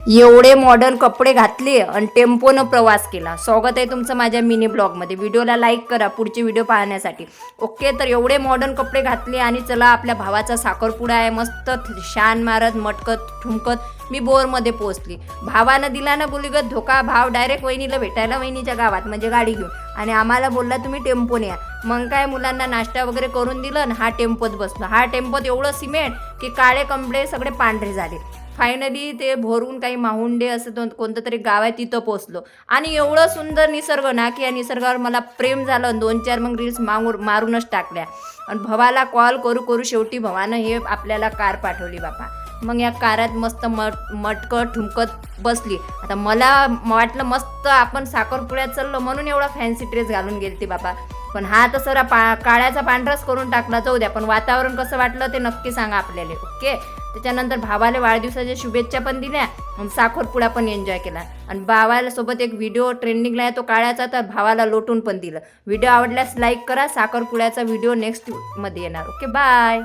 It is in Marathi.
एवढे मॉडर्न कपडे घातले आणि टेम्पोनं प्रवास केला. स्वागत आहे तुमचं माझ्या मिनी ब्लॉगमध्ये. व्हिडिओला लाईक करा पुढचे व्हिडिओ पाहण्यासाठी. ओके, तर एवढे मॉडर्न कपडे घातले आणि चला आपल्या भावाचा साखरपुडा आहे. मस्त शान मारत मटकत ठुमकत मी बोरमध्ये पोहोचली. भावानं दिला ना बुलिगत धोका. भाव डायरेक्ट वहिनीला भेटायला वहिनीच्या गावात म्हणजे गाडी घेऊन, आणि आम्हाला बोलला तुम्ही टेम्पोने या. मग काय मुलांना नाश्ता वगैरे करून दिलं आणि हा टेम्पोत बसलो. हा टेम्पोत एवढं सिमेंट की काळे कंबळे सगळे पांढरे झाले. फायनली ते भरून काही माहुंडे असं कोणतं तरी गाव आहे तिथं पोचलो. आणि एवढं सुंदर निसर्ग ना की या निसर्गावर मला प्रेम झालं. 2-4 मग रील्स मारूनच टाकल्या. आणि भावाला कॉल करू करू शेवटी भावानं हे आपल्याला कार पाठवली बापा. मग या कारात मस्त मटकत ठुमकत बसली. आता मला वाटलं मस्त आपण साखरपुड्यात चाललो म्हणून एवढा फॅन्सी ड्रेस घालून गेलती बापा. पण हा तर सरा काळ्याचा पांढराच करून टाकला. जाऊ द्या, पण वातावरण कसं वाटलं ते नक्की सांगा आपल्याला. ओके, त्याच्यानंतर भावाला वाढदिवसाच्या शुभेच्छा पण दिल्या, साखरपुडा पण एन्जॉय केला. आणि भावाला सोबत एक व्हिडिओ ट्रेंडिंगला आहे तो काळाचा, तर भावाला लोटून पण दिलं. व्हिडिओ आवडल्यास लाईक करा. साखरपुड्याचा व्हिडिओ नेक्स्ट मध्ये येणार. Okay, bye.